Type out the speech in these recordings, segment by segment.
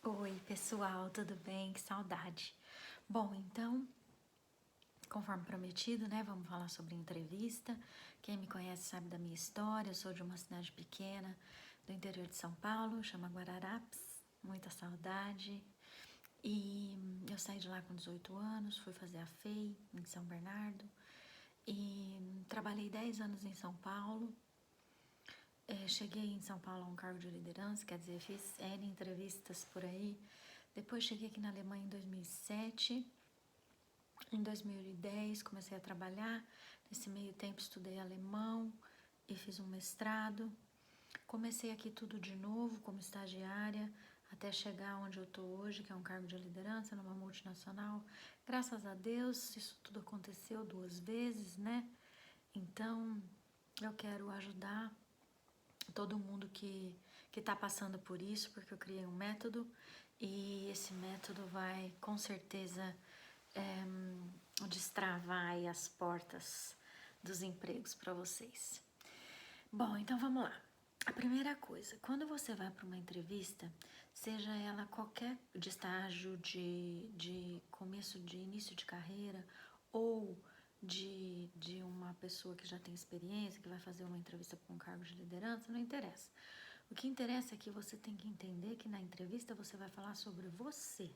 Oi, pessoal, tudo bem? Que saudade. Bom, então, conforme prometido, né, vamos falar sobre entrevista. Quem me conhece sabe da minha história. Eu sou de uma cidade pequena do interior de São Paulo, chama Guararapes. Muita saudade. E eu saí de lá com 18 anos, fui fazer a FEI em São Bernardo e trabalhei 10 anos em São Paulo. Cheguei em São Paulo a um cargo de liderança, quer dizer, fiz N entrevistas por aí. Depois cheguei aqui na Alemanha em 2007. Em 2010 comecei a trabalhar. Nesse meio tempo estudei alemão e fiz um mestrado. Comecei aqui tudo de novo como estagiária até chegar onde eu estou hoje, que é um cargo de liderança numa multinacional. Graças a Deus isso tudo aconteceu 2 vezes, né? Então eu quero ajudar todo mundo que está passando por isso, porque eu criei um método e esse método vai com certeza destravar aí as portas dos empregos para vocês. Bom, então vamos lá. A primeira coisa, quando você vai para uma entrevista, seja ela qualquer de estágio, de começo, de início de carreira ou de uma pessoa que já tem experiência, que vai fazer uma entrevista com um cargo de liderança, não interessa. O que interessa é que você tem que entender que na entrevista você vai falar sobre você.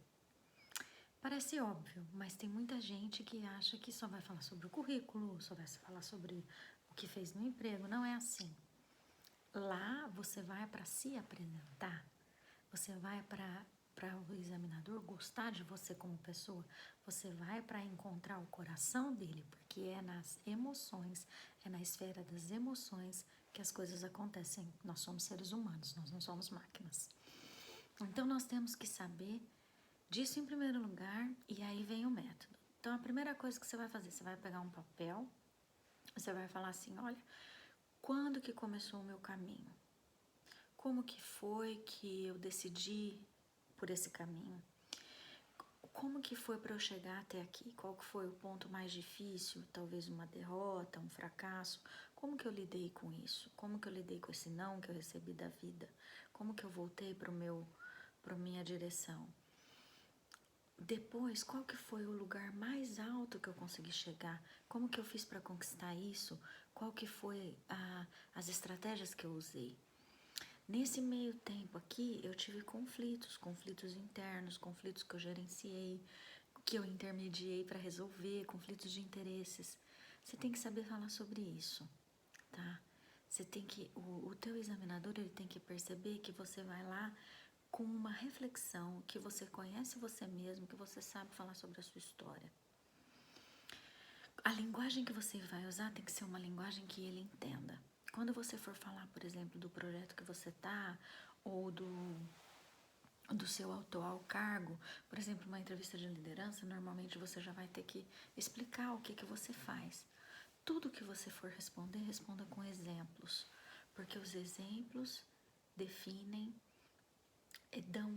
Parece óbvio, mas tem muita gente que acha que só vai falar sobre o currículo, só vai falar sobre o que fez no emprego. Não é assim. Lá você vai para se apresentar, você vai para o examinador gostar de você como pessoa, você vai para encontrar o coração dele, porque é nas emoções, é na esfera das emoções que as coisas acontecem. Nós somos seres humanos, nós não somos máquinas. Então nós temos que saber disso em primeiro lugar e aí vem o método. Então a primeira coisa que você vai fazer, você vai pegar um papel, você vai falar assim, olha, quando que começou o meu caminho? Como que foi que eu decidi por esse caminho? Como que foi para eu chegar até aqui? Qual que foi o ponto mais difícil? Talvez uma derrota, um fracasso? Como que eu lidei com isso? Como que eu lidei com esse não que eu recebi da vida? Como que eu voltei para minha direção? Depois, qual que foi o lugar mais alto que eu consegui chegar? Como que eu fiz para conquistar isso? Qual que foi as estratégias que eu usei? Nesse meio tempo aqui, eu tive conflitos internos, conflitos que eu gerenciei, que eu intermediei para resolver, conflitos de interesses. Você tem que saber falar sobre isso, tá? Você tem que, o teu examinador, ele tem que perceber que você vai lá com uma reflexão, que você conhece você mesmo, que você sabe falar sobre a sua história. A linguagem que você vai usar tem que ser uma linguagem que ele entenda. Quando você for falar, por exemplo, do projeto que você tá, ou do seu atual cargo, por exemplo, uma entrevista de liderança, normalmente você já vai ter que explicar o que você faz. Tudo que você for responder, responda com exemplos, porque os exemplos definem dão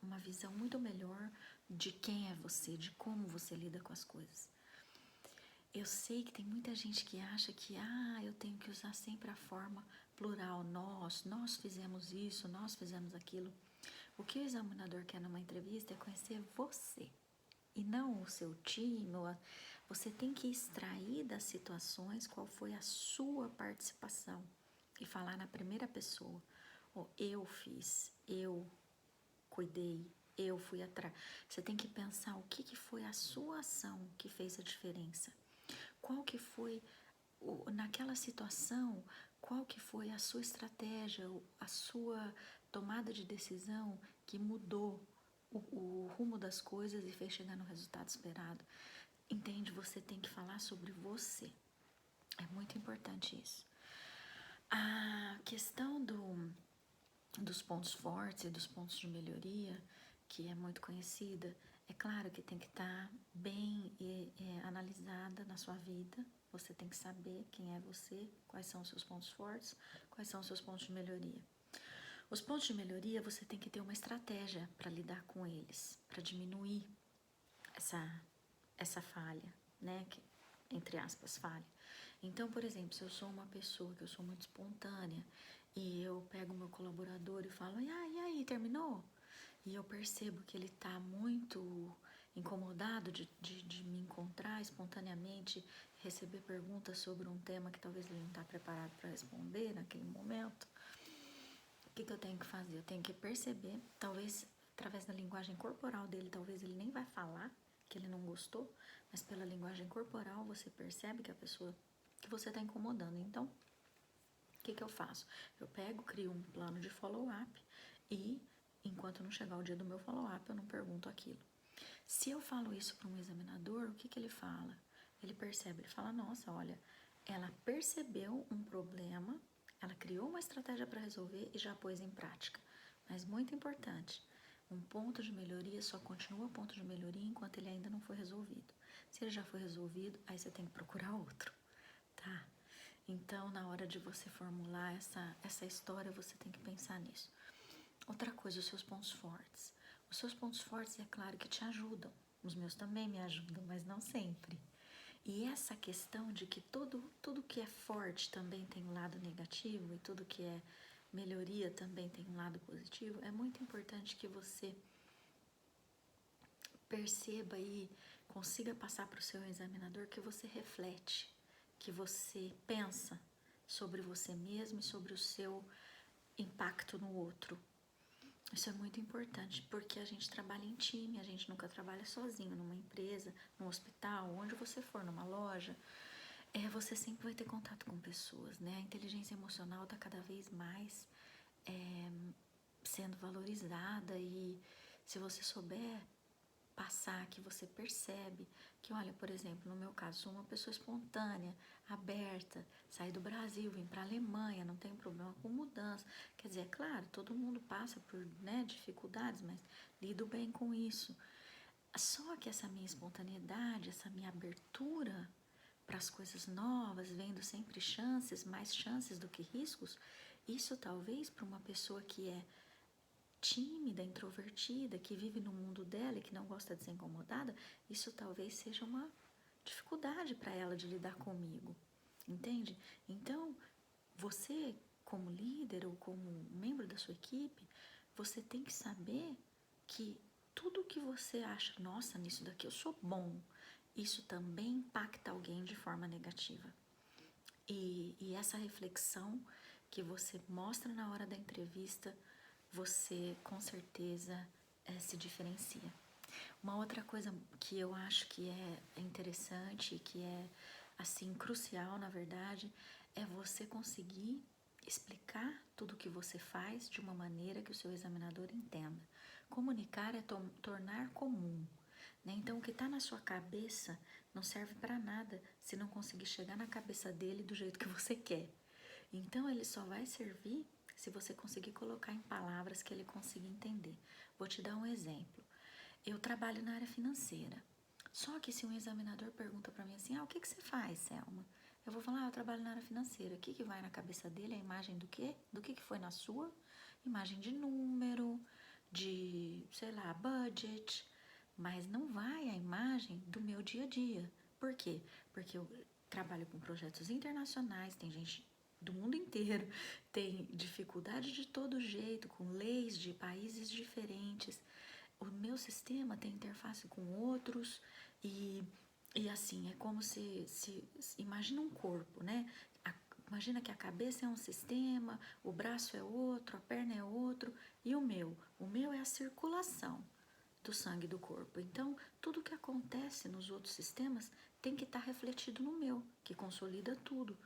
uma visão muito melhor de quem é você, de como você lida com as coisas. Eu sei que tem muita gente que acha que eu tenho que usar sempre a forma plural, nós fizemos isso, nós fizemos aquilo. O que o examinador quer numa entrevista é conhecer você e não o seu time. Você tem que extrair das situações qual foi a sua participação e falar na primeira pessoa. Eu fiz, eu cuidei, eu fui atrás. Você tem que pensar o que foi a sua ação que fez a diferença. Qual que foi, naquela situação, qual que foi a sua estratégia, a sua tomada de decisão que mudou o rumo das coisas e fez chegar no resultado esperado. Entende? Você tem que falar sobre você. É muito importante isso. A questão dos pontos fortes e dos pontos de melhoria, que é muito conhecida, é claro que tem que estar bem analisada na sua vida. Você tem que saber quem é você, quais são os seus pontos fortes, quais são os seus pontos de melhoria. Os pontos de melhoria, você tem que ter uma estratégia para lidar com eles, para diminuir essa falha, né? Que, entre aspas, falha. Então, por exemplo, se eu sou uma pessoa que eu sou muito espontânea e eu pego meu colaborador e falo, e aí, terminou? e eu percebo que ele está muito incomodado de me encontrar espontaneamente, receber perguntas sobre um tema que talvez ele não está preparado para responder naquele momento, o que eu tenho que fazer? Eu tenho que perceber, talvez através da linguagem corporal dele, talvez ele nem vai falar que ele não gostou, mas pela linguagem corporal você percebe que a pessoa, que você está incomodando. Então, o que eu faço? Eu pego, crio um plano de follow-up e, enquanto não chegar o dia do meu follow-up, eu não pergunto aquilo. Se eu falo isso para um examinador, o que ele fala? Ele percebe, ele fala, nossa, olha, ela percebeu um problema, ela criou uma estratégia para resolver e já pôs em prática. Mas muito importante, um ponto de melhoria só continua ponto de melhoria enquanto ele ainda não foi resolvido. Se ele já foi resolvido, aí você tem que procurar outro, tá? Então, na hora de você formular essa história, você tem que pensar nisso. Outra coisa, os seus pontos fortes. Os seus pontos fortes, é claro que te ajudam. Os meus também me ajudam, mas não sempre. E essa questão de que tudo que é forte também tem um lado negativo e tudo que é melhoria também tem um lado positivo, é muito importante que você perceba e consiga passar para o seu examinador que você reflete, que você pensa sobre você mesmo e sobre o seu impacto no outro. Isso é muito importante, porque a gente trabalha em time, a gente nunca trabalha sozinho, numa empresa, num hospital, onde você for, numa loja. Você sempre vai ter contato com pessoas, né? A inteligência emocional está cada vez mais sendo valorizada e se você souber passar, que você percebe que, olha, por exemplo, no meu caso, sou uma pessoa espontânea, aberta, saí do Brasil, vim para a Alemanha, não tenho problema com mudança. Quer dizer, é claro, todo mundo passa por, né, dificuldades, mas lido bem com isso. Só que essa minha espontaneidade, essa minha abertura para as coisas novas, vendo sempre chances, mais chances do que riscos, isso talvez para uma pessoa que é tímida, introvertida, que vive no mundo dela e que não gosta de ser incomodada, isso talvez seja uma dificuldade para ela de lidar comigo, entende? Então, você, como líder ou como membro da sua equipe, você tem que saber que tudo que você acha, nossa, nisso daqui eu sou bom, isso também impacta alguém de forma negativa. E essa reflexão que você mostra na hora da entrevista, você com certeza se diferencia. Uma outra coisa que eu acho que é interessante, que é assim crucial na verdade, é você conseguir explicar tudo o que você faz de uma maneira que o seu examinador entenda. Comunicar é tornar comum, né? Então o que está na sua cabeça não serve para nada se não conseguir chegar na cabeça dele do jeito que você quer. Então ele só vai servir se você conseguir colocar em palavras que ele consiga entender. Vou te dar um exemplo. Eu trabalho na área financeira. Só que se um examinador pergunta para mim assim, o que você faz, Selma? Eu vou falar, eu trabalho na área financeira. O que vai na cabeça dele? A imagem do quê? Do que foi na sua? Imagem de número, de, sei lá, budget. Mas não vai a imagem do meu dia a dia. Por quê? Porque eu trabalho com projetos internacionais, tem gente do mundo inteiro, tem dificuldade de todo jeito, com leis de países diferentes. O meu sistema tem interface com outros e assim, é como se imagina um corpo, né? Imagina que a cabeça é um sistema, o braço é outro, a perna é outro e o meu é a circulação do sangue do corpo. Então, tudo que acontece nos outros sistemas tem que estar refletido no meu, que consolida tudo,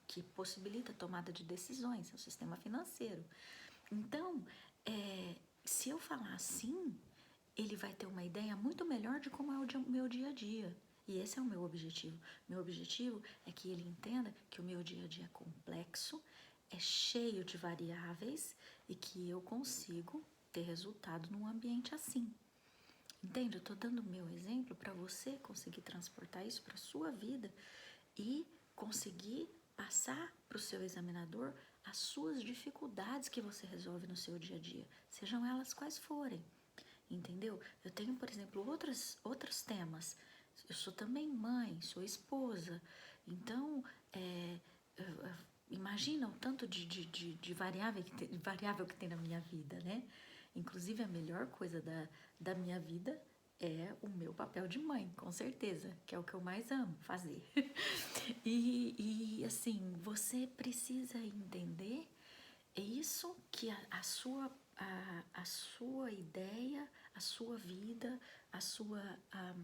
que possibilita a tomada de decisões, é o sistema financeiro. Então, se eu falar assim, ele vai ter uma ideia muito melhor de como é o meu dia a dia. E esse é o meu objetivo. Meu objetivo é que ele entenda que o meu dia a dia é complexo, é cheio de variáveis e que eu consigo ter resultado num ambiente assim. Entende? Eu estou dando o meu exemplo para você conseguir transportar isso para a sua vida e conseguir passar para o seu examinador as suas dificuldades que você resolve no seu dia a dia, sejam elas quais forem. Entendeu? Eu tenho, por exemplo, outros temas. Eu sou também mãe, sou esposa. Então, imagina o tanto de variável que tem na minha vida, né? Inclusive, a melhor coisa da minha vida é o meu papel de mãe, com certeza, que é o que eu mais amo fazer. E assim, você precisa entender isso que a sua ideia, a sua vida, a sua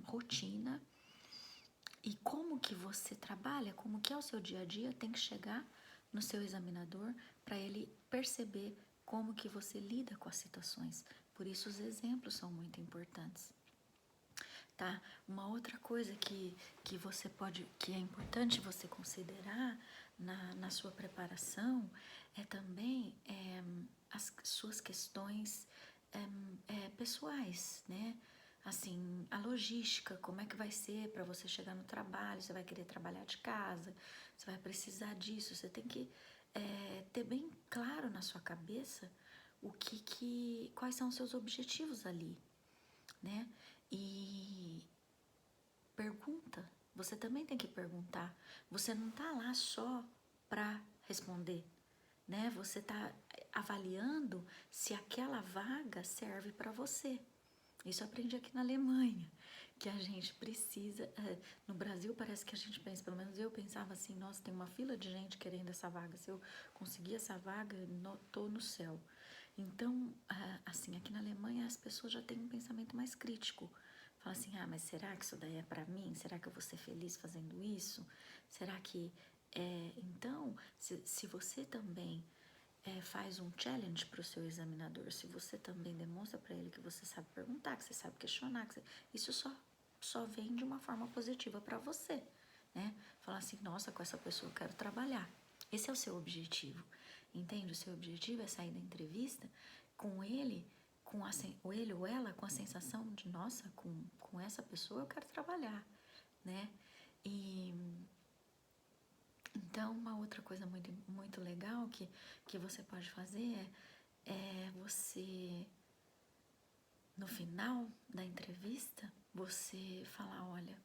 rotina e como que você trabalha, como que é o seu dia a dia, tem que chegar no seu examinador para ele perceber como que você lida com as situações. Por isso os exemplos são muito importantes. Tá? Uma outra coisa que você pode, que é importante você considerar na sua preparação é também as suas questões pessoais, né? Assim, a logística, como é que vai ser para você chegar no trabalho, você vai querer trabalhar de casa, você vai precisar disso, você tem que ter bem claro na sua cabeça quais são os seus objetivos ali, né? E pergunta, você também tem que perguntar. Você não tá lá só para responder, né? Você tá avaliando se aquela vaga serve para você. Isso eu aprendi aqui na Alemanha, que a gente precisa. No Brasil parece que a gente pensa, pelo menos eu pensava assim, nossa, tem uma fila de gente querendo essa vaga. Se eu conseguir essa vaga, tô no céu. Então, assim, aqui na Alemanha as pessoas já têm um pensamento mais crítico. Fala assim, mas será que isso daí é para mim? Será que eu vou ser feliz fazendo isso? Será que... Então, se você também faz um challenge para o seu examinador, se você também demonstra para ele que você sabe perguntar, que você sabe questionar, isso só vem de uma forma positiva para você, né? Falar assim, nossa, com essa pessoa eu quero trabalhar. Esse é o seu objetivo, entende? O seu objetivo é sair da entrevista com ele, ele ou ela com a sensação de, nossa, com essa pessoa eu quero trabalhar, né? E então, uma outra coisa muito, muito legal que você pode fazer é você, no final da entrevista, você falar, olha,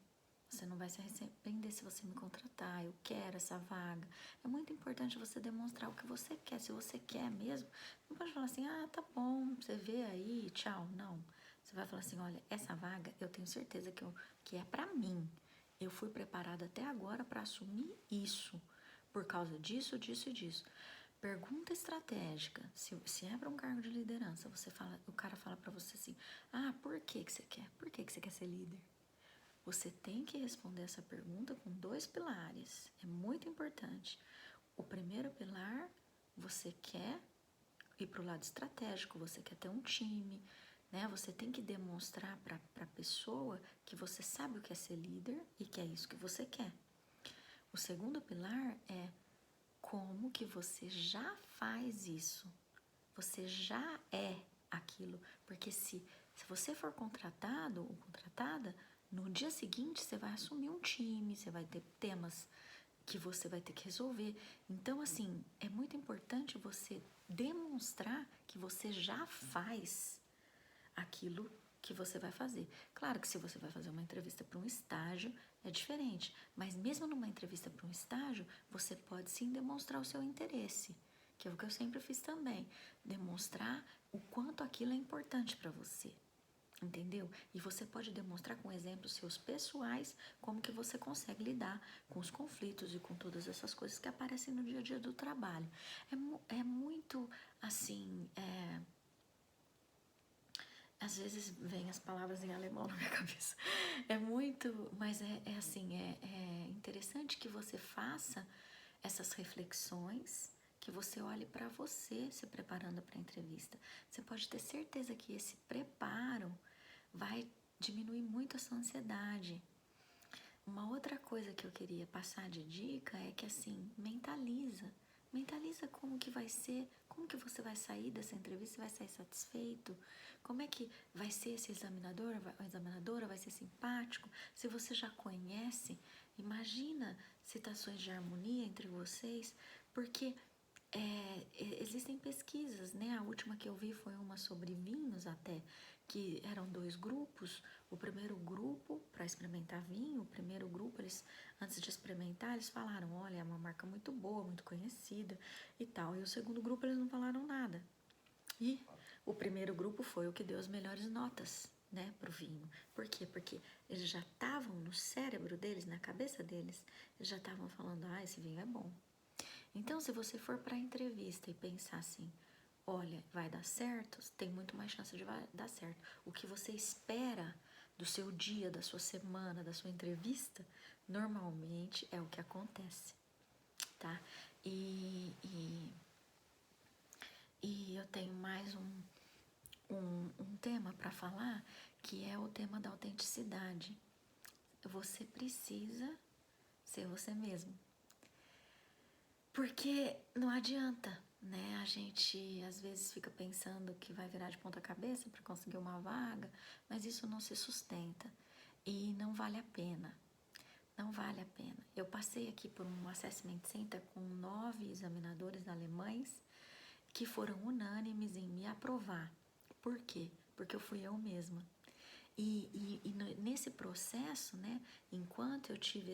você não vai se arrepender se você me contratar, eu quero essa vaga. É muito importante você demonstrar o que você quer. Se você quer mesmo, não pode falar assim, tá bom, você vê aí, tchau. Não, você vai falar assim, olha, essa vaga eu tenho certeza que é pra mim. Eu fui preparada até agora para assumir isso, por causa disso, disso e disso. Pergunta estratégica. Se é para um cargo de liderança, o cara fala para você assim, por que você quer? Por que você quer ser líder? Você tem que responder essa pergunta com 2 pilares. É muito importante. O primeiro pilar, você quer ir para o lado estratégico, você quer ter um time, né? Você tem que demonstrar para a pessoa que você sabe o que é ser líder e que é isso que você quer. O segundo pilar é como que você já faz isso. Você já é aquilo. Porque se você for contratado ou contratada, no dia seguinte você vai assumir um time, você vai ter temas que você vai ter que resolver. Então, assim, é muito importante você demonstrar que você já faz aquilo que você vai fazer. Claro que se você vai fazer uma entrevista para um estágio, é diferente. Mas mesmo numa entrevista para um estágio, você pode sim demonstrar o seu interesse, que é o que eu sempre fiz também. Demonstrar o quanto aquilo é importante para você. Entendeu? E você pode demonstrar com exemplos seus pessoais como que você consegue lidar com os conflitos e com todas essas coisas que aparecem no dia a dia do trabalho. É muito assim... Às vezes vem as palavras em alemão na minha cabeça. É muito, mas é interessante que você faça essas reflexões, que você olhe para você se preparando para a entrevista. Você pode ter certeza que esse preparo vai diminuir muito a sua ansiedade. Uma outra coisa que eu queria passar de dica é que assim, mentaliza como que vai ser, como que você vai sair dessa entrevista, você vai sair satisfeito, como é que vai ser esse examinador, a examinadora vai ser simpático, se você já conhece, imagina situações de harmonia entre vocês, porque existem pesquisas, né? A última que eu vi foi uma sobre vinhos até, que eram 2 grupos. O primeiro grupo, para experimentar vinho, o primeiro grupo, eles, antes de experimentar, eles falaram, olha, é uma marca muito boa, muito conhecida e tal. E o segundo grupo, eles não falaram nada. E O primeiro grupo foi o que deu as melhores notas, né, pro vinho. Por quê? Porque eles já estavam no cérebro deles, na cabeça deles, eles já estavam falando, esse vinho é bom. Então, se você for para a entrevista e pensar assim, olha, vai dar certo, tem muito mais chance de dar certo. O que você espera do seu dia, da sua semana, da sua entrevista, normalmente é o que acontece, tá? E eu tenho mais um tema para falar, que é o tema da autenticidade. Você precisa ser você mesmo. Porque não adianta, né? A gente às vezes fica pensando que vai virar de ponta cabeça para conseguir uma vaga, mas isso não se sustenta e não vale a pena. Não vale a pena. Eu passei aqui por um assessment center com 9 examinadores alemães que foram unânimes em me aprovar. Por quê? Porque eu fui eu mesma. E nesse processo, né, enquanto eu tive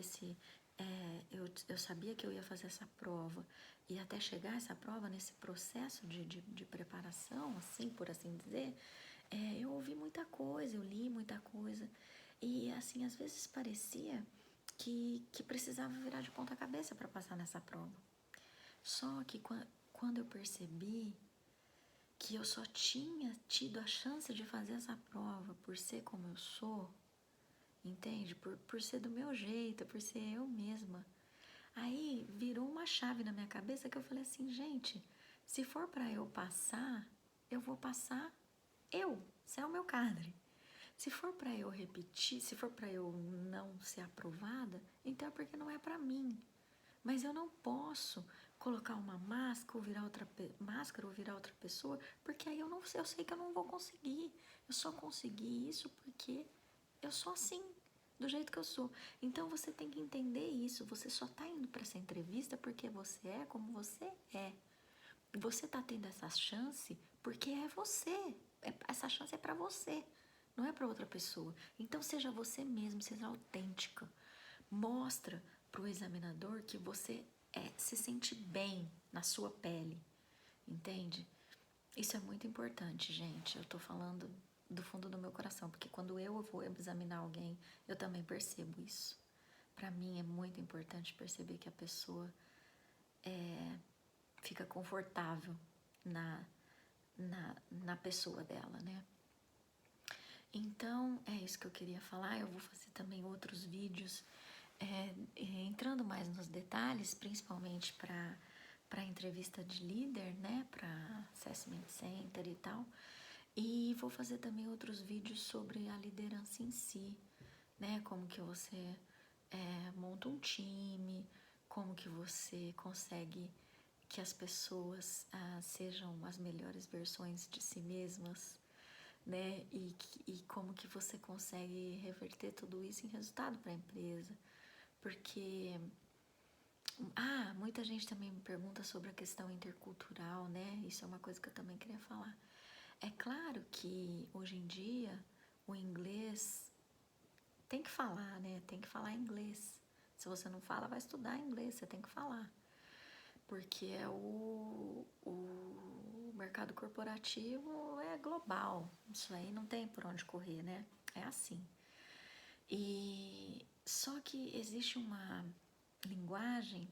eu sabia que eu ia fazer essa prova, e até chegar a essa prova, nesse processo de preparação, assim, por assim dizer, eu ouvi muita coisa, eu li muita coisa, e assim, às vezes parecia que precisava virar de ponta cabeça para passar nessa prova. Só que quando eu percebi que eu só tinha tido a chance de fazer essa prova por ser como eu sou, entende? Por ser do meu jeito, por ser eu mesma. Aí virou uma chave na minha cabeça que eu falei assim, gente, se for para eu passar, eu vou passar eu, se é o meu cadre. Se for para eu repetir, se for para eu não ser aprovada, então é porque não é para mim. Mas eu não posso colocar uma máscara ou virar outra pessoa, porque aí eu sei que eu não vou conseguir. Eu só consegui isso porque eu sou assim, do jeito que eu sou. Então você tem que entender isso. Você só está indo para essa entrevista porque você é como você é. Você está tendo essa chance porque é você. Essa chance é para você, não é para outra pessoa. Então seja você mesmo, seja autêntica. Mostra para o examinador que você se sente bem na sua pele, entende? Isso é muito importante, gente. Eu tô falando do fundo do meu coração, porque quando eu vou examinar alguém, eu também percebo isso. Para mim é muito importante perceber que a pessoa fica confortável na pessoa dela, né? Então, é isso que eu queria falar. Eu vou fazer também outros vídeos entrando mais nos detalhes, principalmente para entrevista de líder, né, para assessment center e tal. E vou fazer também outros vídeos sobre a liderança em si, né, como que você monta um time, como que você consegue que as pessoas sejam as melhores versões de si mesmas, né, e como que você consegue reverter tudo isso em resultado para a empresa. Porque muita gente também me pergunta sobre a questão intercultural, né? Isso é uma coisa que eu também queria falar. É claro que hoje em dia o inglês tem que falar, né? Tem que falar inglês. Se você não fala, vai estudar inglês, você tem que falar. Porque o mercado corporativo é global. Isso aí não tem por onde correr, né? É assim. E só que existe uma linguagem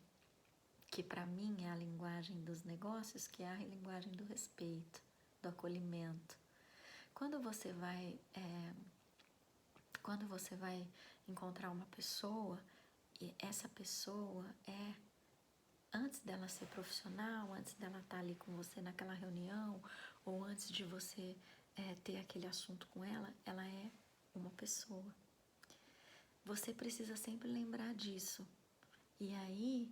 que para mim é a linguagem dos negócios, que é a linguagem do respeito, do acolhimento. Quando você vai encontrar uma pessoa, e essa pessoa antes dela ser profissional, antes dela estar ali com você naquela reunião, ou antes de você ter aquele assunto com ela é uma pessoa. Você precisa sempre lembrar disso. E aí,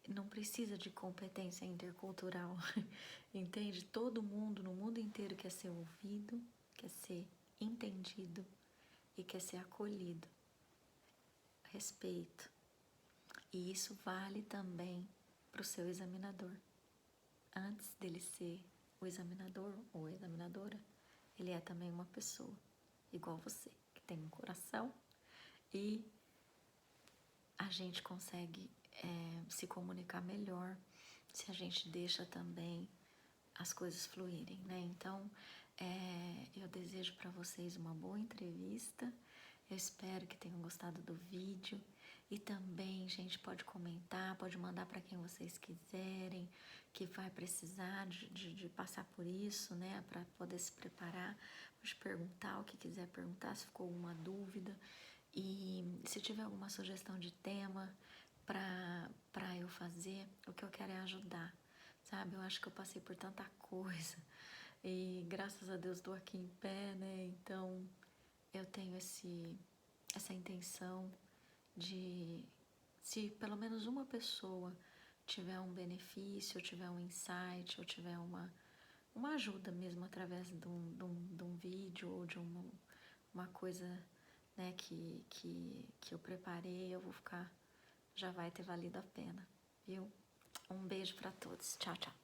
não precisa de competência intercultural, entende? Todo mundo, no mundo inteiro, quer ser ouvido, quer ser entendido e quer ser acolhido. Respeito. E isso vale também para o seu examinador. Antes dele ser o examinador ou a examinadora, ele é também uma pessoa, igual você, que tem um coração e a gente consegue se comunicar melhor se a gente deixa também as coisas fluírem, né? Então, eu desejo para vocês uma boa entrevista. Eu espero que tenham gostado do vídeo. E também, gente, pode comentar, pode mandar para quem vocês quiserem, que vai precisar de passar por isso, né? Para poder se preparar. Pode perguntar o que quiser perguntar, se ficou alguma dúvida. E se tiver alguma sugestão de tema para eu fazer, o que eu quero é ajudar, sabe? Eu acho que eu passei por tanta coisa e graças a Deus estou aqui em pé, né? Então eu tenho essa intenção de, se pelo menos uma pessoa tiver um benefício, tiver um insight, ou tiver uma ajuda mesmo através de um vídeo ou de uma coisa, né, que eu preparei, eu vou ficar, já vai ter valido a pena, viu? Um beijo para todos. Tchau, tchau.